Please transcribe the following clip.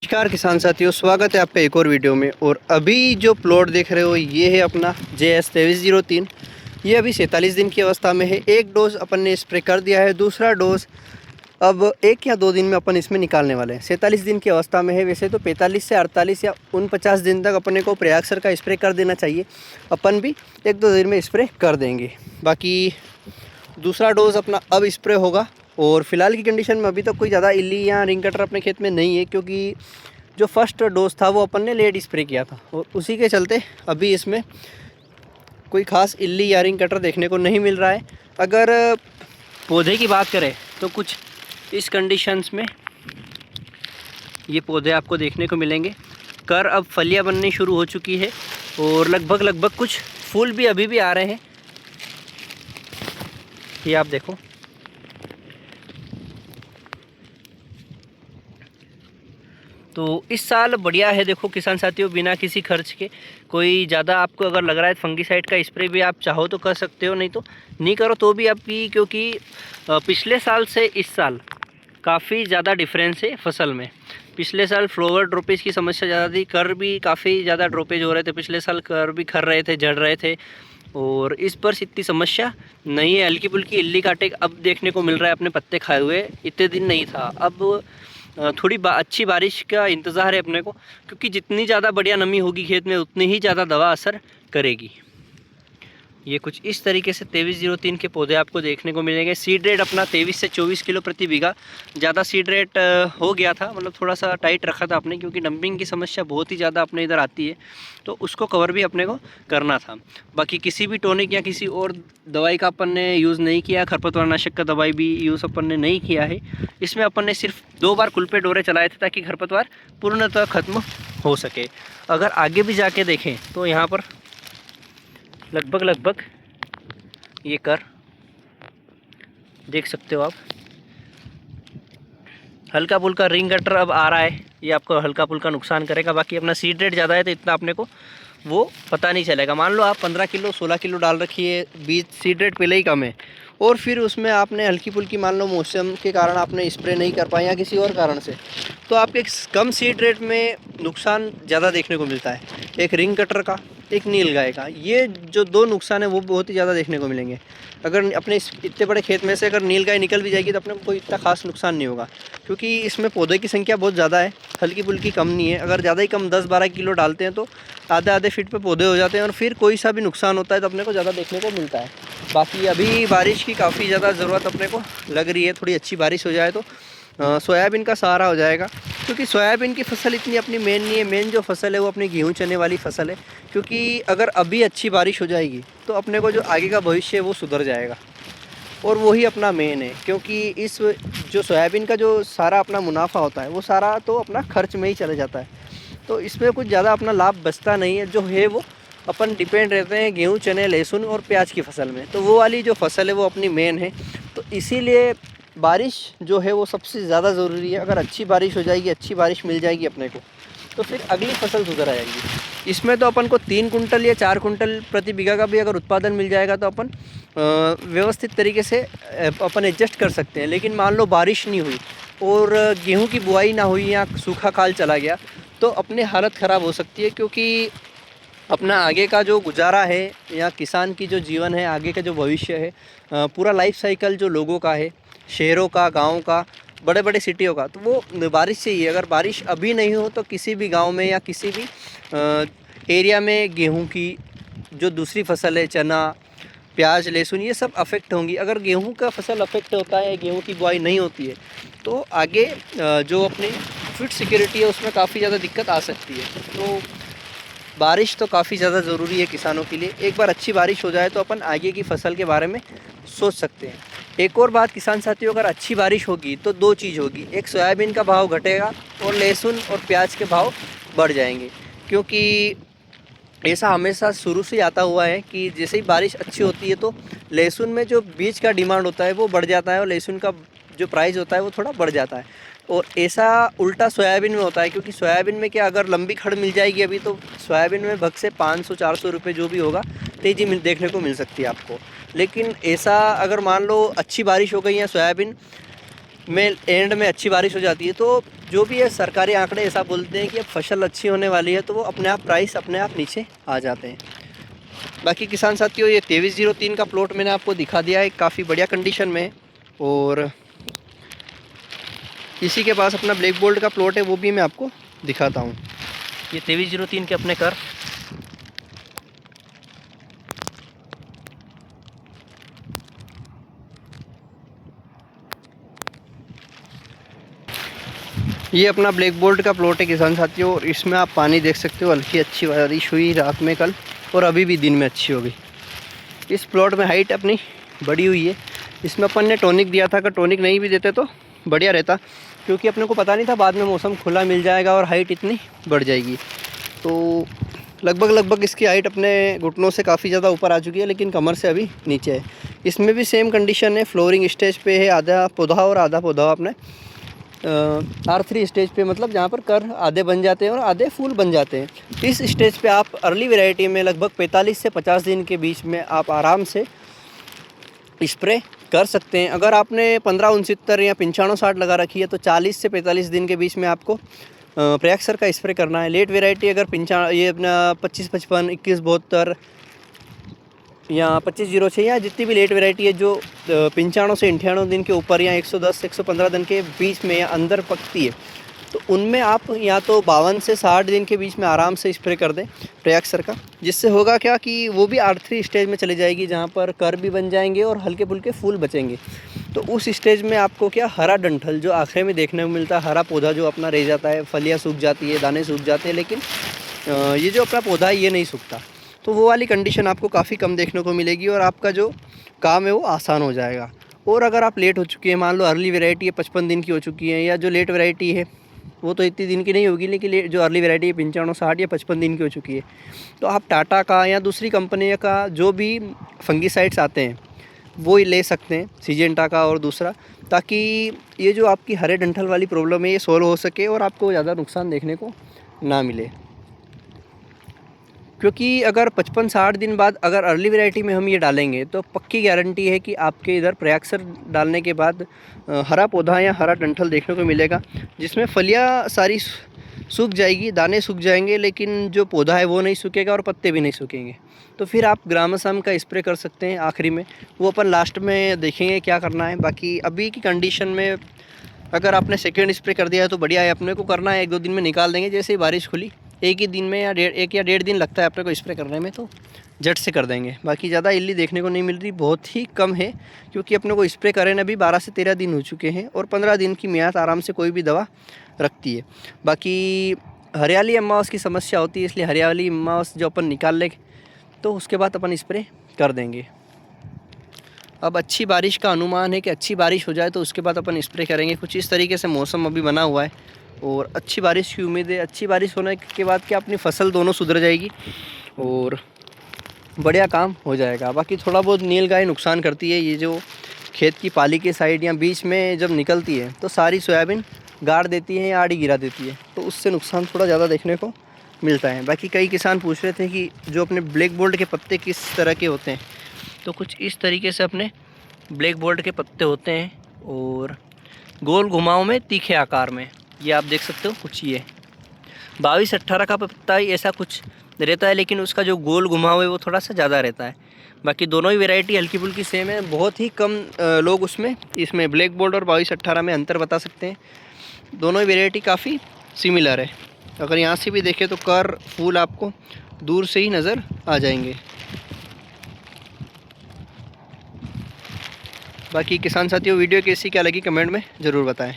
नमस्कार किसान साथियों, स्वागत है आपका एक और वीडियो में। और अभी जो प्लॉट देख रहे हो ये है अपना JS 2303। ये अभी 47 दिन की अवस्था में है। एक डोज अपन ने स्प्रे कर दिया है, दूसरा डोज अब 1 या 2 दिन में अपन इसमें निकालने वाले हैं। 47 दिन की अवस्था में है। वैसे तो 45 से 48 या 49 दिन तक अपने को प्रयागसर का स्प्रे कर देना चाहिए। अपन भी 1-2 दिन में स्प्रे कर देंगे। बाकी दूसरा डोज अपना अब स्प्रे होगा। और फिलहाल की कंडीशन में अभी तक कोई ज़्यादा इल्ली या रिंग कटर अपने खेत में नहीं है, क्योंकि जो फर्स्ट डोज था वो अपन ने लेट स्प्रे किया था और उसी के चलते अभी इसमें कोई ख़ास इल्ली या रिंग कटर देखने को नहीं मिल रहा है। अगर पौधे की बात करें तो कुछ इस कंडीशंस में ये पौधे आपको देखने को मिलेंगे। कर अब फलियाँ बननी शुरू हो चुकी है और लगभग कुछ फूल भी अभी भी आ रहे हैं। ये आप देखो, तो इस साल बढ़िया है। देखो किसान साथियों, बिना किसी खर्च के कोई ज़्यादा आपको अगर लग रहा है फंगीसाइड का स्प्रे भी आप चाहो तो कर सकते हो, नहीं तो नहीं करो तो भी आपकी, क्योंकि पिछले साल से इस साल काफ़ी ज़्यादा डिफरेंस है फसल में। पिछले साल फ्लावर ड्रॉपेज की समस्या ज़्यादा थी, कर भी काफ़ी ज़्यादा ड्रॉपेज हो रहे थे। पिछले साल कर भी खर रहे थे, झड़ रहे थे। और इस पर इतनी समस्या नहीं है। हल्की फुल्की इल्ली काटे अब देखने को मिल रहा है, अपने पत्ते खाए हुए इतने दिन नहीं था। अब थोड़ी अच्छी बारिश का इंतज़ार है अपने को, क्योंकि जितनी ज़्यादा बढ़िया नमी होगी खेत में उतनी ही ज़्यादा दवा असर करेगी। ये कुछ इस तरीके से 2303 के पौधे आपको देखने को मिलेंगे। सीड रेट अपना 23 से 24 किलो प्रति बीघा। ज़्यादा सीड रेट हो गया था, मतलब थोड़ा सा टाइट रखा था आपने, क्योंकि डंपिंग की समस्या बहुत ही ज़्यादा अपने इधर आती है, तो उसको कवर भी अपने को करना था। बाकी किसी भी टॉनिक या किसी और दवाई का अपन ने यूज़ नहीं किया। खरपतवार नाशक का दवाई भी यूज़ अपन ने नहीं किया है। इसमें अपन ने सिर्फ 2 बार कुल पे डोरे चलाए थे, ताकि खरपतवार पूर्णतः खत्म हो सके। अगर आगे भी जाके देखें तो यहाँ पर लगभग ये कर देख सकते हो आप। हल्का फुल्का रिंग कटर अब आ रहा है, ये आपको हल्का फुल्का नुकसान करेगा। बाकी अपना सीड रेट ज़्यादा है तो इतना अपने को वो पता नहीं चलेगा। मान लो आप 15 किलो 16 किलो डाल रखिए, बीज सीड रेट पहले ही कम है, और फिर उसमें आपने हल्की फुल्की, मान लो मौसम के कारण आपने स्प्रे नहीं कर पाए या किसी और कारण से, तो आपके कम सीड रेट में नुकसान ज़्यादा देखने को मिलता है। एक रिंग कटर का, एक नील गाय का, ये जो 2 नुकसान है वो बहुत ही ज़्यादा देखने को मिलेंगे। अगर अपने इतने बड़े खेत में से अगर नील गाय निकल भी जाएगी तो अपने को कोई इतना खास नुकसान नहीं होगा, क्योंकि इसमें पौधे की संख्या बहुत ज़्यादा है, हल्की फुल्की कम नहीं है। अगर ज़्यादा ही कम 10-12 किलो डालते हैं तो आधे फीट पे पौधे हो जाते हैं, और फिर कोई सा भी नुकसान होता है तो अपने को ज़्यादा देखने को मिलता है। बाकी अभी बारिश की काफ़ी ज़्यादा ज़रूरत अपने को लग रही है। थोड़ी अच्छी बारिश हो जाए तो सोयाबीन का सहारा हो जाएगा, क्योंकि सोयाबीन की फसल इतनी अपनी मेन नहीं है। मेन जो फसल है वो अपनी गेहूँ चने वाली फसल है, क्योंकि अगर अभी अच्छी बारिश हो जाएगी तो अपने को जो आगे का भविष्य है वो सुधर जाएगा, और वही अपना मेन है। क्योंकि इस जो सोयाबीन का जो सारा अपना मुनाफा होता है वो सारा तो अपना खर्च में ही चला जाता है, तो इसमें कुछ ज़्यादा अपना लाभ बचता नहीं है। जो है वो अपन डिपेंड रहते हैं गेहूँ चने लहसुन और प्याज की फसल में, तो वो वाली जो फसल है वो अपनी मेन है। तो इसीलिए बारिश जो है वो सबसे ज़्यादा ज़रूरी है। अगर अच्छी बारिश हो जाएगी, अच्छी बारिश मिल जाएगी अपने को, तो फिर अगली फसल सुधर आएगी। इसमें तो अपन को 3 कुंटल या 4 कुंटल प्रति बीघा का भी अगर उत्पादन मिल जाएगा तो अपन व्यवस्थित तरीके से अपन एडजस्ट कर सकते हैं। लेकिन मान लो बारिश नहीं हुई और गेहूं की बुआई ना हुई या सूखा काल चला गया, तो अपनी हालत ख़राब हो सकती है। क्योंकि अपना आगे का जो गुजारा है या किसान की जो जीवन है, आगे का जो भविष्य है, पूरा लाइफ साइकिल जो लोगों का है, शहरों का, गाँव का, बड़े बड़े सिटियों का, तो वो बारिश से ही है। अगर बारिश अभी नहीं हो तो किसी भी गांव में या किसी भी एरिया में गेहूं की जो दूसरी फसल है, चना प्याज लहसुन, ये सब अफेक्ट होंगी। अगर गेहूं का फसल अफेक्ट होता है, गेहूं की बुआई नहीं होती है, तो आगे जो अपनी फूड सिक्योरिटी है उसमें काफ़ी ज़्यादा दिक्कत आ सकती है। तो बारिश तो काफ़ी ज़्यादा ज़रूरी है किसानों के लिए। एक बार अच्छी बारिश हो जाए तो अपन आगे की फसल के बारे में सोच सकते हैं। एक और बात किसान साथियों, अगर अच्छी बारिश होगी तो 2 चीज़ होगी। एक, सोयाबीन का भाव घटेगा और लहसुन और प्याज के भाव बढ़ जाएंगे। क्योंकि ऐसा हमेशा शुरू से आता हुआ है कि जैसे ही बारिश अच्छी होती है तो लहसुन में जो बीज का डिमांड होता है वो बढ़ जाता है, और लहसुन का जो प्राइस होता है वो थोड़ा बढ़ जाता है। और ऐसा उल्टा सोयाबीन में होता है, क्योंकि सोयाबीन में क्या, अगर लंबी खड़ मिल जाएगी अभी तो सोयाबीन में भग से 500-400 रुपये जो भी होगा तेज़ी देखने को मिल सकती है आपको। लेकिन ऐसा अगर मान लो अच्छी बारिश हो गई या सोयाबीन में एंड में अच्छी बारिश हो जाती है, तो जो भी है सरकारी आंकड़े ऐसा बोलते हैं कि अब फसल अच्छी होने वाली है, तो वो अपने आप प्राइस अपने आप नीचे आ जाते हैं। बाकी किसान साथियों, ये 2303 का प्लॉट मैंने आपको दिखा दिया है, काफ़ी बढ़िया कंडीशन में। और इसी के पास अपना ब्लैक गोल्ड का प्लॉट है, वो भी मैं आपको दिखाता हूँ। ये 2303 के अपने कर ये अपना ब्लैक बोल्ट का प्लॉट है किसान साथियों, और इसमें आप पानी देख सकते हो, हल्की अच्छी बारिश हुई रात में कल, और अभी भी दिन में अच्छी होगी। इस प्लॉट में हाइट अपनी बड़ी हुई है। इसमें अपन ने टॉनिक दिया था, अगर टॉनिक नहीं भी देते तो बढ़िया रहता, क्योंकि अपने को पता नहीं था बाद में मौसम खुला मिल जाएगा और हाइट इतनी बढ़ जाएगी। तो लगभग इसकी हाइट अपने घुटनों से काफ़ी ज़्यादा ऊपर आ चुकी है, लेकिन कमर से अभी नीचे है। इसमें भी सेम कंडीशन है, फ्लोरिंग स्टेज पे है, आधा पौधा और आधा पौधा अपने R3 स्टेज पे, मतलब जहाँ पर कर आधे बन जाते हैं और आधे फूल बन जाते हैं। इस स्टेज पे आप अर्ली वैरायटी में लगभग 45 से 50 दिन के बीच में आप आराम से स्प्रे कर सकते हैं। अगर आपने 1569 या 9560 लगा रखी है तो 40 से 45 दिन के बीच में आपको प्रयाक्सर का स्प्रे करना है। लेट वैरायटी अगर ये अपना 2555, 2172 या 2506 या जितनी भी लेट वैरायटी है जो 95 से 98 दिन के ऊपर या 110 115 दिन के बीच में या अंदर पकती है, तो उनमें आप या तो 52 से 60 दिन के बीच में आराम से स्प्रे कर दें प्रयाक्सर का। जिससे होगा क्या कि वो भी R3 स्टेज में चली जाएगी, जहाँ पर कर भी बन जाएंगे और हल्के फुल्के फूल बचेंगे। तो उस स्टेज में आपको क्या हरा डंठल जो आखिर में देखने को मिलता है, हरा पौधा जो अपना रह जाता है, फलियाँ सूख जाती है, दाने सूख जाते हैं, लेकिन ये जो अपना पौधा है ये नहीं सूखता, तो वो वाली कंडीशन आपको काफ़ी कम देखने को मिलेगी और आपका जो काम है वो आसान हो जाएगा। और अगर आप लेट हो चुकी है, मान लो अर्ली वैरायटी है 55 दिन की हो चुकी है, या जो लेट वैरायटी है वो तो इतनी दिन की नहीं होगी, लेकिन जो अर्ली वैरायटी है 95 60 या 55 दिन की हो चुकी है, तो आप टाटा का या दूसरी कंपनी का जो भी फंगीसाइड्स आते हैं वो ही ले सकते हैं, सिजेंटा का और दूसरा, ताकि ये जो आपकी हरे डंठल वाली प्रॉब्लम है ये सॉल्व हो सके और आपको ज़्यादा नुकसान देखने को ना मिले। क्योंकि अगर 55-60 दिन बाद अगर अर्ली वैरायटी में हम ये डालेंगे तो पक्की गारंटी है कि आपके इधर प्रयाक्सर डालने के बाद हरा पौधा या हरा डंठल देखने को मिलेगा, जिसमें फलियाँ सारी सूख जाएगी, दाने सूख जाएंगे, लेकिन जो पौधा है वो नहीं सूखेगा और पत्ते भी नहीं सूखेंगे। तो फिर आप ग्रामसम का स्प्रे कर सकते हैं आखिरी में, वो अपन लास्ट में देखेंगे क्या करना है। बाकी अभी की कंडीशन में अगर आपने सेकेंड स्प्रे कर दिया है तो बढ़िया है, अपने को करना है 1-2 दिन में निकाल देंगे। जैसे ही बारिश खुली एक ही दिन में या 1 या 1.5 दिन लगता है अपने को स्प्रे करने में, तो झट से कर देंगे। बाकी ज़्यादा इल्ली देखने को नहीं मिल रही, बहुत ही कम है, क्योंकि अपने को स्प्रे करें अभी 12 से 13 दिन हो चुके हैं और 15 दिन की मियाद आराम से कोई भी दवा रखती है। बाकी हरियाली अमावस की समस्या होती है, इसलिए हरियाली अमावस जो अपन निकाल ले तो उसके बाद अपन स्प्रे कर देंगे। अब अच्छी बारिश का अनुमान है कि अच्छी बारिश हो जाए तो उसके बाद अपन स्प्रे करेंगे। कुछ इस तरीके से मौसम अभी बना हुआ है और अच्छी बारिश की उम्मीद है। अच्छी बारिश होने के बाद क्या अपनी फसल दोनों सुधर जाएगी और बढ़िया काम हो जाएगा। बाकी थोड़ा बहुत नीलगाय नुकसान करती है, ये जो खेत की पाली के साइड या बीच में जब निकलती है तो सारी सोयाबीन गाड़ देती है या आड़ी गिरा देती है, तो उससे नुकसान थोड़ा ज़्यादा देखने को मिलता है। बाकी कई किसान पूछ रहे थे कि जो अपने ब्लैक बोल्ट के पत्ते किस तरह के होते हैं, तो कुछ इस तरीके से अपने ब्लैक बोल्ट के पत्ते होते हैं और गोल घुमाव में तीखे आकार में, ये आप देख सकते हो। कुछ ये 22-18 का पत्ता ही ऐसा कुछ रहता है, लेकिन उसका जो गोल घुमाव है वो थोड़ा सा ज़्यादा रहता है। बाकी दोनों ही वैरायटी हल्की फुल्की सेम है, बहुत ही कम लोग इसमें ब्लैक बोल्ट और 22-18 में अंतर बता सकते हैं। दोनों ही वैरायटी काफ़ी सिमिलर है। अगर यहाँ से भी देखें तो कर फूल आपको दूर से ही नज़र आ जाएंगे। बाकी किसान साथियों, वीडियो कैसी क्या लगी कमेंट में ज़रूर बताएं।